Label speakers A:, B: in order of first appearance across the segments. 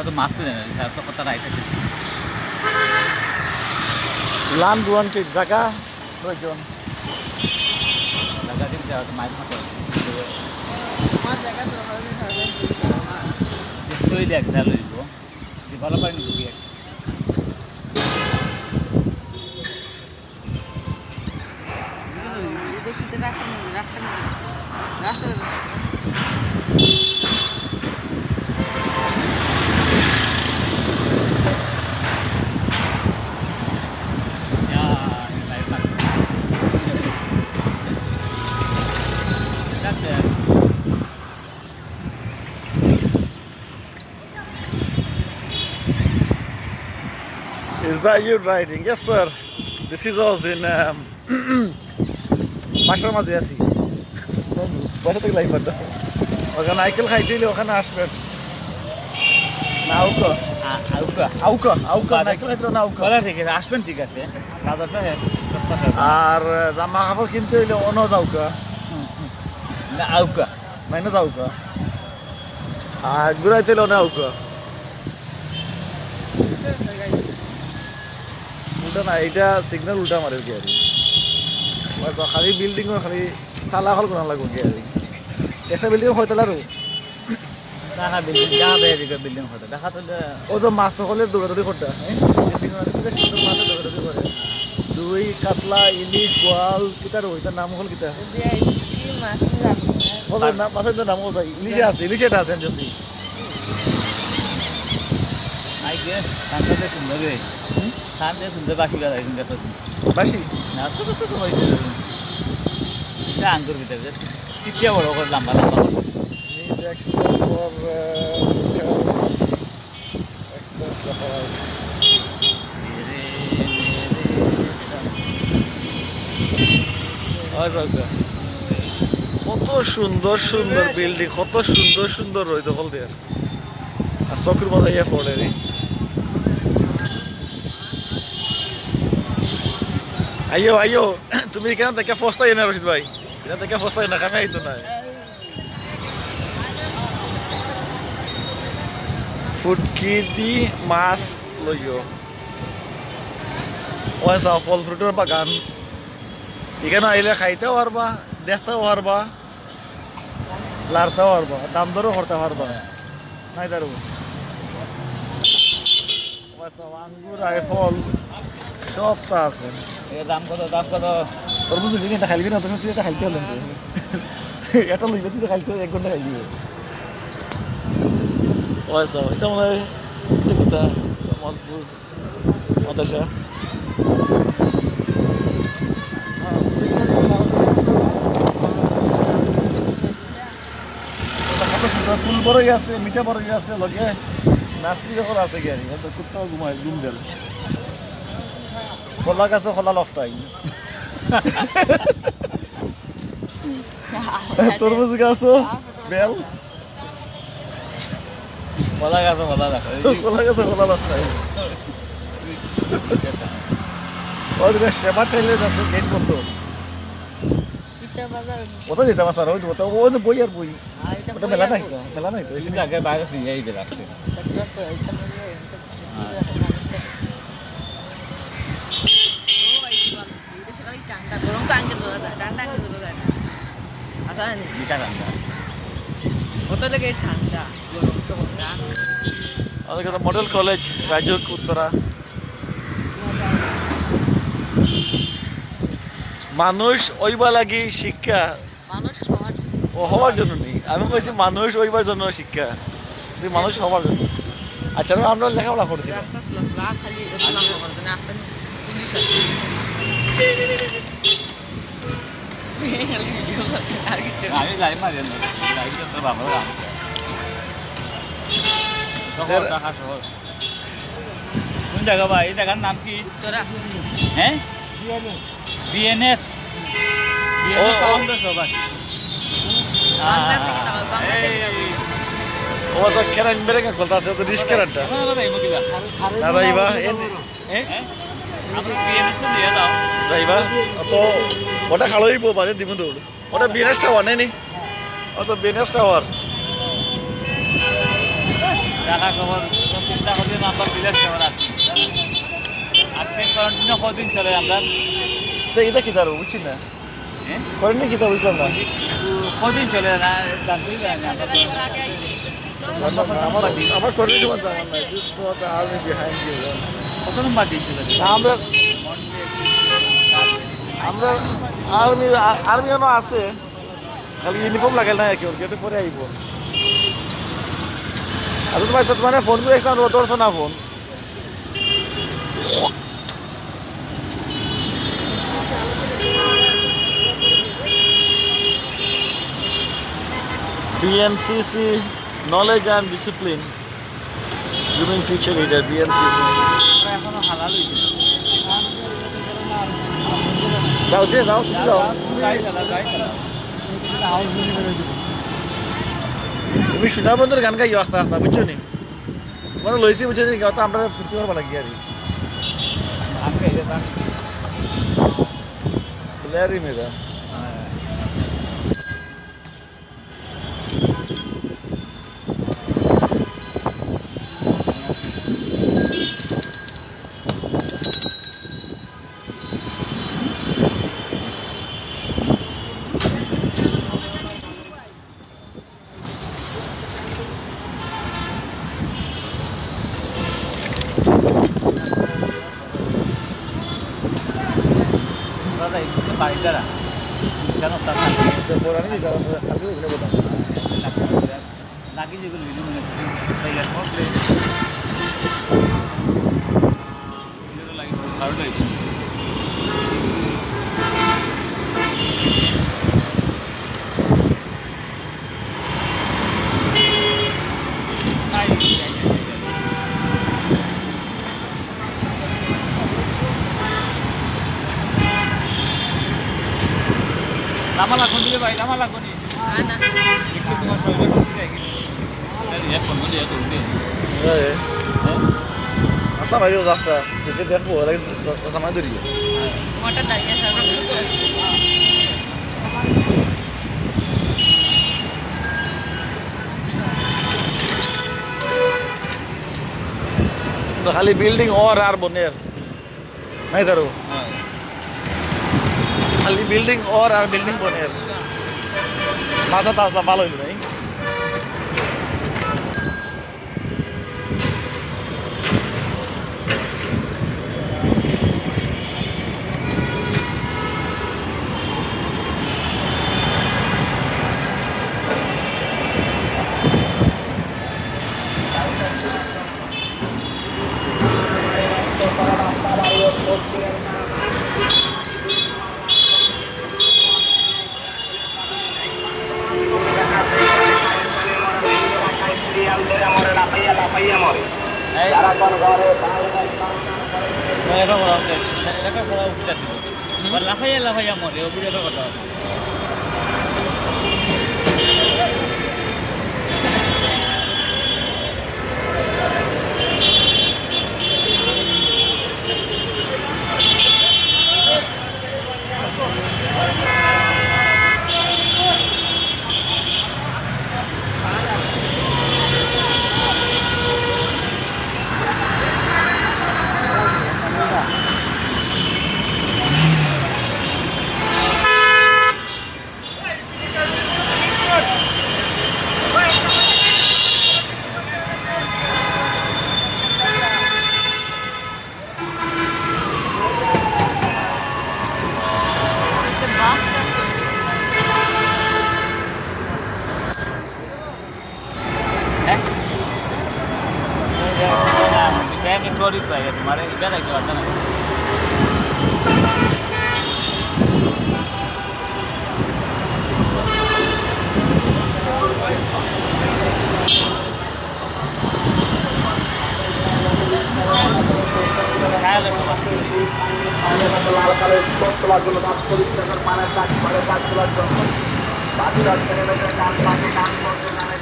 A: আমরা তো মাছ কিনে নেই স্যার তো কথা রাইতেছি
B: land wanted জায়গা প্রয়োজন
A: লাগা দিন যাও তো মাছ মাছ
C: আমার জায়গা তো ভালো দিন হবে
A: তুই দেখ তাহলে দিব যে ভালো পাইনি বুঝি
C: দেখি তো রাস্তা
B: Is that you riding? Yes, sir. This is us in Mashar Mazi aছি বাসা থেকে লাইভ বাদ ওখানে নাইকেল খাইতে হইলে ওখানে আসবেন না আউকা
A: আউকা
B: আউকা আউকা নাইকেল খাইতে না আউকা
A: বলা ঠিক আছে আসবেন ঠিক আছে বাজারটা
B: আর জামা কাপড় কিনতে হইলে অন্য যাওকা
A: না আউকা
B: মাইনে যাওকা আর ঘুরাইতে হইলে অন্য আউকা উল্টা না এটা সিগন্যাল উল্টা মারে কি আর খালি বিল্ডিং খালি তালা হল কোন লাগবে কি আর একটা বিল্ডিং হয়তলারও
A: টাকা বিল্ডিং যা বেরিয়ে বিল্ডিং হতো দেখা তো
B: ও তো মাছ হলে দৌড়াদৌড়ি করতে বিল্ডিং সুন্দর মাছ দৌড়াদৌড়ি করে দুই কাতলা ইলিশ গোয়াল কিতার ওইটার নাম হল কিতা মাছের নাম হল ইলিশে আছে ইলিশে এটা আছে যদি
A: আইগে কান্দাতে সুন্দর রে কান্দে সুন্দর বাকি গলা কিন্তু তো
B: বাসি
A: না তো তো হইছে এটা আঙ্গুর ভিতরে টিপিয়া বড় করে লম্বা লম্বা
B: need extra for hotel express the right কত সুন্দর সুন্দর বিল্ডিং কত সুন্দর সুন্দর রই দখল দেয়ার আর চকুর মাথায় ইয়ে পড়ে রে আইও আইও তুমি এখানে থেকে ফস্তাই না রশিদ ভাই এখানে থেকে ফস্তাই না কামে আইতো না ফুটকি দি মাছ লইও ওয়াসা ফল ফ্রুটের বাগান এখানে আইলে খাইতেও পারবা দেখতেও পারবা লাড়তেও পারবা দাম দরও করতে পারবা নাই দারু ওয়াসা আঙ্গুর আইফল সব তা আছে
A: এর দাম কত
B: তরমুজ লিখে এটা খাইবি না তুমি তুই এটা খাইতে হলেন এটা লইবে তুই খাইতে 1 ঘন্টা খাইবি ওয়াসা এটা মনে হয় এটা মজবুত মাদাসা ফুল বড়ই আছে মিঠা বড়ই আছে লগে নার্সারি যখন আছে গাড়ি কুত্তাও ঘুমায় ঘুম দেল খোলা গাছে খোলা লফটাই তরমুজ গাছও বেল
A: বলা গেছে বলা রাখো
B: খোলা গাছে খোলা লফটাই ওদের সেবা ঠেলে যাচ্ছে গেট করতো কোথায় যেতে পারছ আর ওই তো ওই তো বই আর বই ওটা মেলা নাই তো মেলা নাই তো
A: কিন্তু আগে বাইরে নিয়ে এই রাখছে
B: ಅದಕ್ಕೆ ಮೋಡಲ್ ಕಾಲೇಜ್ ರಾಜೋಗ್ ಉತ್ತರ মানুষ ওইবা লাগি শিক্ষা ও হওয়ার জন্য নেই আমি কইছি মানুষ ওইবার জন্য শিক্ষা তুই মানুষ হওয়ার জন্য আচ্ছা আমরা লেখাপড়া করছি
A: আমি লাইভ মারি লাইভ তো বাবা কোন জায়গা ভাই এই জায়গার নাম কি
C: তোরা
A: হ্যাঁ বিএনএস
B: ও তো কেরান বেরেঙ্গা কলতা আছে তো রিস্ক কেরানটা না দাইবা দাইবা তো ওটা খালোইব বাজে দিমু দৌড় ওটা বিএনএস টাওয়ার নেই নি ও তো বিএনএস টাওয়ার
A: টাকা খবর চিন্তা করলে আমরা বিরাট কেমন আছি আজকে কন্টিনিউ কদিন চলে আমরা
B: এটা কি দাঁড়ো বুঝছি না
A: হ্যাঁ
B: করেন না কি তা বুঝলাম না
A: কদিন চলে না জানতেই পারি না
B: আমার আমার করেন সময় জানার নাই this was the army behind you
A: কত নম্বর দিন চলে
B: আমরা আমরা আর্মিও আছে খালি ইউনিফর্ম লাগাল না কি ওর গেটে পরে আইব আর তোমার মানে ফোন করে একটা ধরছো না phone BNCC knowledge and discipline grooming future leader BNCC
A: আমরা এখনো হালাল হইছে
B: দাও দিয়ে দাও দাও
A: গাই চালা হাউস বিল্ডিং করে দিবি
B: তুমি শোনা বন্ধুর গান গাই আস্তে আস্তে বুঝছো নি তোমার লইছি বুঝছো নি কথা আমরা ফুর্তি করবা লাগি আর
A: আমি এই গান
B: ক্লিয়ারই মেরা
A: দাদা এই বাড়ি দ্বারা কেন তার
B: পড়ানি কালকে ওগুলো বললাম
A: নাকি যেগুলো ভিডিও মনে করছি তাই গেল মরলে লাগে ভালো লাগে লামা লাগুন দিলে ভাই লামা লাগুনি
C: না
A: একটু তোমার শরীরে করতে যাই এক ফোন বলে এত উঠে
B: হ্যাঁ আচ্ছা ভাই ও রাস্তা দেখে দেখবো লাগে সময় ধরিয়ে
C: তোমারটা দাঁড়িয়ে
B: তো খালি বিল্ডিং আর বনের নাই ধরো খালি বিল্ডিং আর বিল্ডিং বনের মাথা তাজা ভালো হইল নাই
A: লাফাইয়া লাফাইয়া মরে ও বিরাট কথা আমি গরিব পাই তোমার এটা দেখতে পারছো না
D: তোলার জন্য 10 টাকার পানের কাজ করে কাজ তোলার জন্য বাকিরা ছেড়ে বেঁচে কাজ পাখি কাজ করতে নামে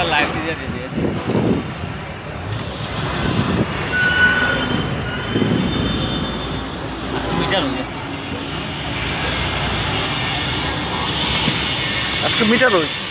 A: লাইভ দিয়ে দিয়ে মিটার হয়ে
B: আজকে মিটার ওই